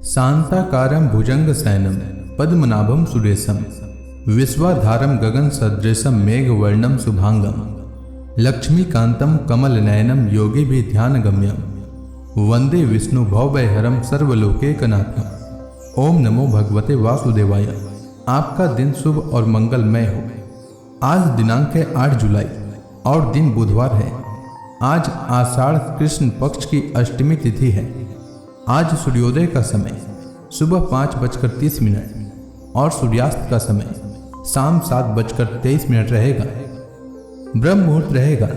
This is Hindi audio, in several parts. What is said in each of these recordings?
शांताकारं भुजंगशयनं पद्मनाभं सुरेशं विश्वाधारं गगनसदृशं मेघवर्णं शुभांगं लक्ष्मीकान्तं कमलनयनं योगिभिर्ध्यानगम्यं वंदे विष्णु भवभयहरं सर्वलोकैकनाथम्। ओम नमो भगवते वासुदेवाय। आपका दिन शुभ और मंगलमय हो। आज दिनांक है 8 जुलाई और दिन बुधवार है। आज आषाढ़ कृष्ण पक्ष की अष्टमी तिथि है। आज सूर्योदय का समय सुबह 5:30 और सूर्यास्त का समय शाम 7:23 रहेगा। ब्रह्म मुहूर्त रहेगा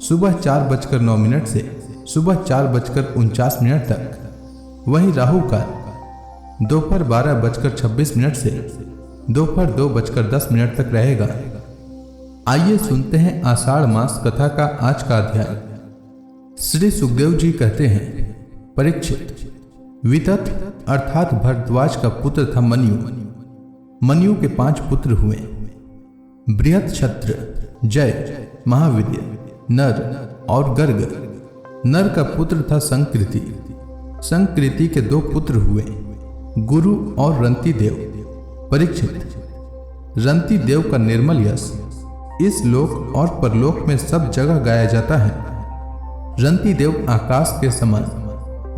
सुबह 4:09 से सुबह 4:49 तक। वहीं राहु काल दोपहर 12:26 से दोपहर 2:10 तक रहेगा। आइए सुनते हैं आषाढ़ मास कथा का आज का अध्याय। श्री सुखदेव जी कहते हैं, परीक्षित, वितत अर्थात भरद्वाज का पुत्र था मन्यु। मन्यु के 5 पुत्र हुए, बृहत्क्षत्र, जय, महाविद्य, नर और गर्ग। नर का पुत्र था संकृति। संकृति के 2 पुत्र हुए, गुरु और रंति देव। परीक्षित, रंति देव का निर्मल यश इस लोक और परलोक में सब जगह गाया जाता है। रंति देव आकाश के समान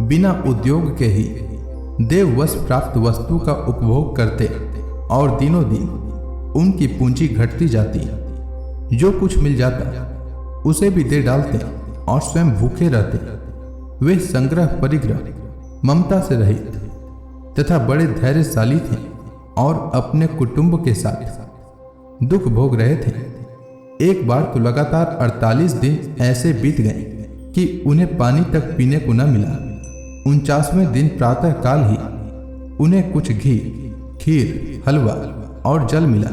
बिना उद्योग के ही देववश प्राप्त वस्तु का उपभोग करते और दिनों दिन उनकी पूंजी घटती जाती। जो कुछ मिल जाता उसे भी दे डालते और स्वयं भूखे रहते। वे संग्रह परिग्रह ममता से रहित तथा बड़े धैर्यशाली थे और अपने कुटुंब के साथ दुख भोग रहे थे। एक बार तो लगातार 48 दिन ऐसे बीत गए कि उन्हें पानी तक पीने को न मिला। 49वें दिन प्रातः काल ही उन्हें कुछ घी, खीर, हलवा और जल मिला।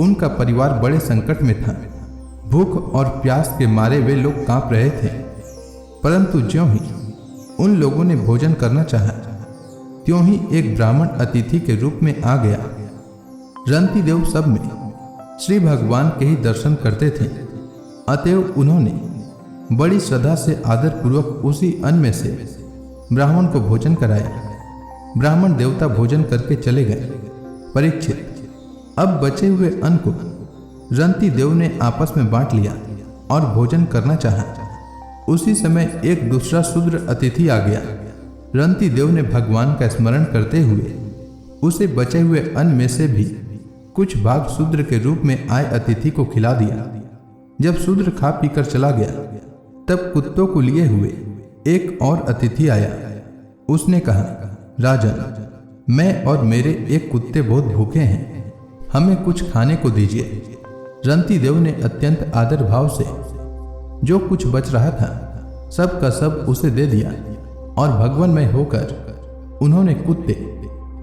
उनका परिवार बड़े संकट में था। भूख और प्यास के मारे वे लोग कांप रहे थे। परंतु ज्यों ही उन लोगों ने भोजन करना चाहा, त्यों ही एक ब्राह्मण अतिथि के रूप में आ गया। रंति देव सब में श्री भगवान के ही दर्शन करते थे, अतएव उन्होंने बड़ी श्रद्धा से आदर पूर्वक उसी अन्न में से ब्राह्मण को भोजन कराया। ब्राह्मण देवता भोजन करके चले गए। परीक्षित, अब बचे हुए अन्न को रंति देव ने आपस में बांट लिया और भोजन करना चाहा। उसी समय एक दूसरा शूद्र अतिथि आ गया। रंति देव ने भगवान का स्मरण करते हुए उसे बचे हुए अन्न में से भी कुछ भाग शूद्र के रूप में आए अतिथि को खिला दिया। जब शूद्र खा पीकर चला गया, तब कुत्तों को लिए हुए एक और अतिथि आया। उसने कहा, राजन, मैं और मेरे एक कुत्ते बहुत भूखे हैं, हमें कुछ खाने को दीजिए। रंति देव ने अत्यंत आदर भाव से जो कुछ बच रहा था सब का सब उसे दे दिया और भगवानमय होकर उन्होंने कुत्ते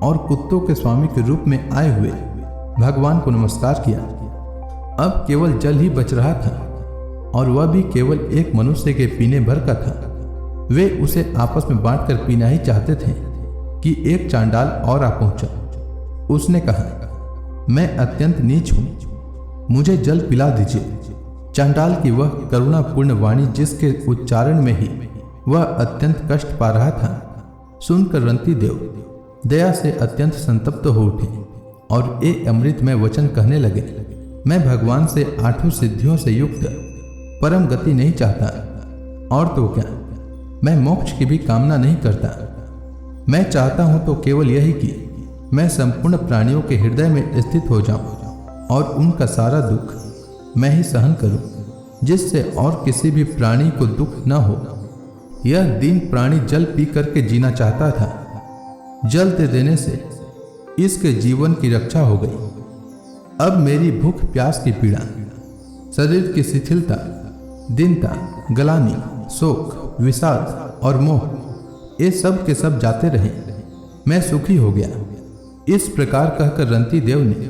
और कुत्तों के स्वामी के रूप में आए हुए भगवान को नमस्कार किया। अब केवल जल ही बच रहा था और वह भी केवल एक मनुष्य के पीने भर का था। वे उसे आपस में बांटकर पीना ही चाहते थे कि एक चांडाल और आ पहुंचा। उसने कहा, मैं अत्यंत नीच हूं, मुझे जल पिला दीजिए। चांडाल की वह करुणापूर्ण वाणी जिसके उच्चारण में ही वह अत्यंत कष्ट पा रहा था, सुनकर रंति देव दया से अत्यंत संतप्त हो उठे और एक अमृतमय वचन कहने लगे, मैं भगवान से 8 सिद्धियों से युक्त परम गति नहीं चाहता, और तो क्या, मैं मोक्ष की भी कामना नहीं करता। मैं चाहता हूं तो केवल यही कि मैं संपूर्ण प्राणियों के हृदय में स्थित हो जाऊं और उनका सारा दुख मैं ही सहन करूं, जिससे और किसी भी प्राणी को दुख न हो। यह दीन प्राणी जल पी करके जीना चाहता था। जल दे देने से इसके जीवन की रक्षा हो गई। अब मेरी भूख प्यास की पीड़ा, शरीर की शिथिलता, दीनता, गलानी, शोक, विषाद और मोह, ये सब के सब जाते रहे। मैं सुखी हो गया। इस प्रकार कहकर रंति देव ने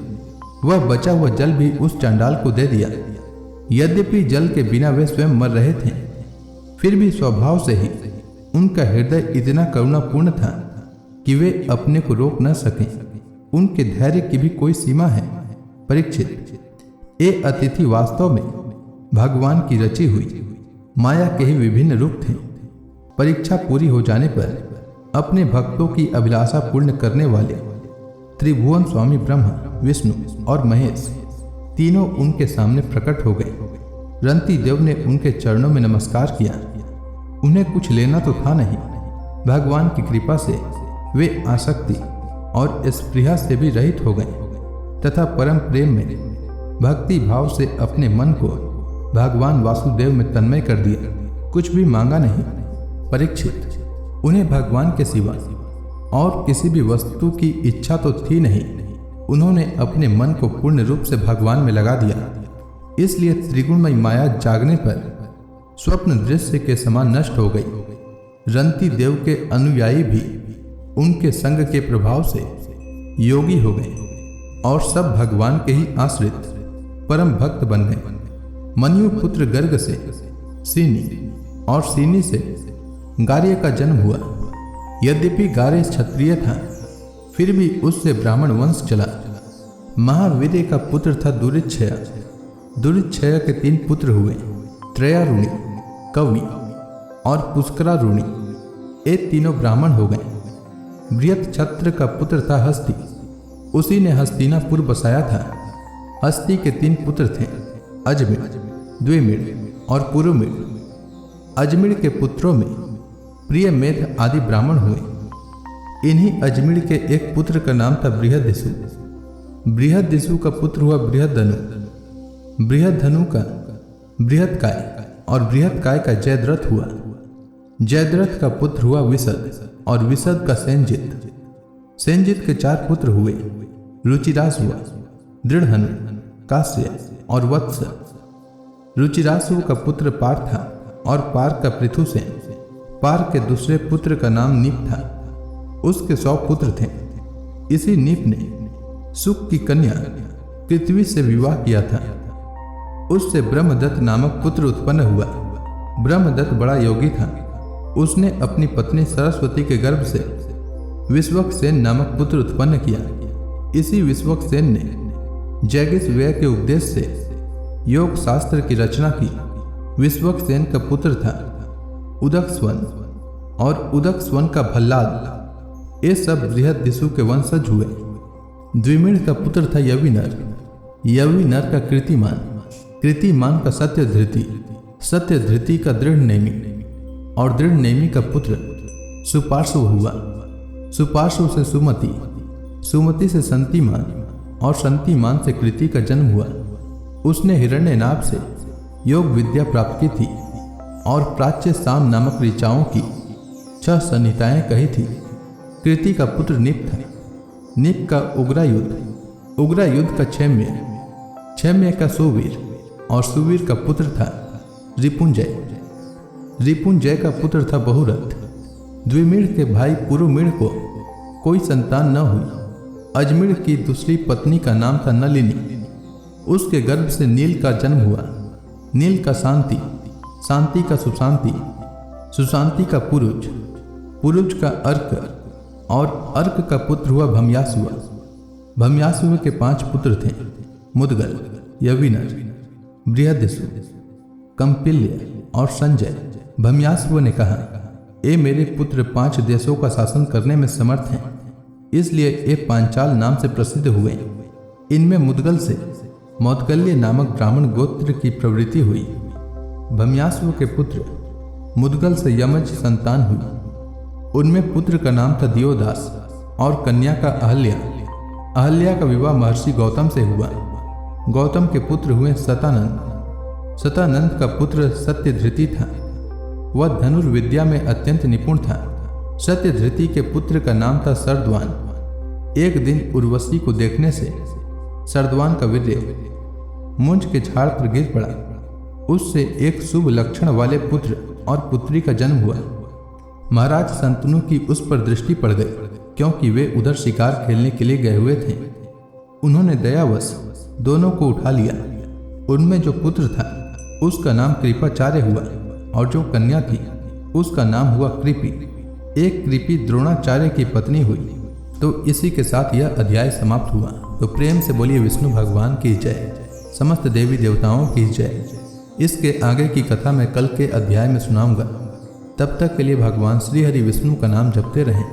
वह बचा हुआ जल भी उस चांडाल को दे दिया। यद्यपि जल के बिना वे स्वयं मर रहे थे, फिर भी स्वभाव से ही उनका हृदय इतना करुणापूर्ण था कि वे अपने को रोक न सके। उनके धैर्य की भी कोई सीमा है। परीक्षित, ये अतिथि वास्तव में भगवान की रची हुई माया के ही विभिन्न रूप थे। परीक्षा पूरी हो जाने पर अपने भक्तों की अभिलाषा पूर्ण करने वाले त्रिभुवन स्वामी ब्रह्मा, विष्णु और महेश तीनों उनके सामने प्रकट हो गए। रंती देव ने उनके चरणों में नमस्कार किया। उन्हें कुछ लेना तो था नहीं। भगवान की कृपा से वे आसक्ति और स्पृहा से भी रहित हो गए तथा परम प्रेम में भक्ति भाव से अपने मन को भगवान वासुदेव में तन्मय कर दिया। कुछ भी मांगा नहीं। परीक्षित, उन्हें भगवान के सिवा और किसी भी वस्तु की इच्छा तो थी नहीं। उन्होंने अपने मन को पूर्ण रूप से भगवान में लगा दिया। इसलिए त्रिगुणमयी माया जागने पर स्वप्न दृश्य के समान नष्ट हो गई। रंती देव के अनुयायी भी उनके संग के प्रभाव से योगी हो गए और सब भगवान के ही आश्रित परम भक्त बन गए। मनु पुत्र गर्ग से सीनी और सीनी से गार्य का जन्म हुआ। यद्यपि गार्य क्षत्रिय था, फिर भी उससे ब्राह्मण वंश चला। महावीर्य का पुत्र था दुरिच्छय। दुरिच्छय के 3 पुत्र हुए, त्रयारुणी, कवि और पुष्करारुणी। ये तीनों ब्राह्मण हो गए। बृहत छत्र का पुत्र था हस्ती। उसी ने हस्तिनापुर बसाया था। हस्ती के 3 पुत्र थे, अजमिड़, द्विमिड़ और पुरुमिड़। अजमिड़ के पुत्रों में प्रिय मेध आदि ब्राह्मण हुए। इन्हीं अजमिड़ के एक पुत्र का नाम था बृहदिषु। बृहदिषु का पुत्र हुआ बृहदधनु। बृहदधनु का बृहत्काय और बृहत्काय का जयद्रथ हुआ। जयद्रथ का पुत्र हुआ विशद और विशद का सेनजित। सेनजित के 4 पुत्र हुए, रुचिरासु, दृढ़हनु, काश्य और वत्स। रुचिरासु का पुत्र पार था और पार का पृथुसेन। पार के दूसरे पुत्र का नाम नीप था। उसके 100 पुत्र थे। इसी नीप ने सुक की कन्या पृथ्वी से विवाह किया था। उससे ब्रह्मदत्त नामक पुत्र उत्पन्न हुआ। ब्रह्मदत्त बड़ा योगी था। उसने अपनी पत्नी सरस्वती के गर्भ से विश्वक्सेन नामक पुत्र उत्पन्न किया। इसी विश्वक्सेन ने जैगिस व्यय के उपदेश से योग शास्त्र की रचना की। विश्वक्सेन का पुत्र था उदकस्वन और उदकस्वन का भल्लाद। ये सब बृहदिषु के वंशज हुए। द्विमिड़ का पुत्र था यविनर। यविनर का कीर्तिमान, कीर्तिमान का सत्यधृति, सत्यधृति का दृढ़नेमी और दृढ़नेमी का पुत्र सुपार्श्व हुआ। सुपार्श्व से सुमति, सुमति से संतिमान और संतिमान से कृति का जन्म हुआ। उसने हिरण्यनाभ से योग विद्या प्राप्त की थी और प्राच्य साम नामक ऋचाओं की 6 संहिताएं कही थी। कृति का पुत्र निप था। निप का उग्रायुध, उग्रायुध का क्षम्य, क्षम्य का सुवीर और सुवीर का पुत्र था रिपुंजय। रिपुंजय का पुत्र था बहुरथ। द्विमिड़ के भाई पुरुमिड़ को कोई संतान न हुई। अजमिड़ की दूसरी पत्नी का नाम था नलिनी। उसके गर्भ से नील का जन्म हुआ। नील का शांति, शांति का सुशांति, सुशांति का पुरुष, पुरुष का अर्क और अर्क का पुत्र हुआ भम्यासुव। भम्यासुव के 5 पुत्र थे, मुदगल, यविनर, बृहदिषु, कंपिल्य और संजय। भम्यासुव ने कहा, ये मेरे पुत्र 5 देशों का शासन करने में समर्थ हैं, इसलिए ये पांचाल नाम से प्रसिद्ध हुए। इनमें मुदगल से मौदगल्य नामक ब्राह्मण गोत्र की प्रवृत्ति हुई। भम्यासुव के पुत्र मुदगल से यमज संतान हुई। उनमें पुत्र का नाम था दियोदास और कन्या का अहल्या। अहल्या का विवाह महर्षि गौतम से हुआ। गौतम के पुत्र हुए सतानंद। सतानंद का पुत्र सत्यधृति था। वह धनुर्विद्या में अत्यंत निपुण था। सत्यधृति के पुत्र का नाम था सरद्वान। एक दिन उर्वशी को देखने से सरद्वान का वीर्य मुंज के झाड़ पर गिर पड़ा। उससे एक शुभ लक्षण वाले पुत्र और पुत्री का जन्म हुआ। महाराज शंतनु की उस पर दृष्टि पड़ गई, क्योंकि वे उधर शिकार खेलने के लिए गए हुए थे। उन्होंने दयावश दोनों को उठा लिया। उनमें जो पुत्र था उसका नाम कृपाचार्य हुआ और जो कन्या थी उसका नाम हुआ कृपि। एक कृपि द्रोणाचार्य की पत्नी हुई। तो इसी के साथ यह अध्याय समाप्त हुआ। तो प्रेम से बोलिए विष्णु भगवान की जय, समस्त देवी देवताओं की जय। इसके आगे की कथा मैं कल के अध्याय में सुनाऊंगा। तब तक के लिए भगवान श्री हरि विष्णु का नाम जपते रहें।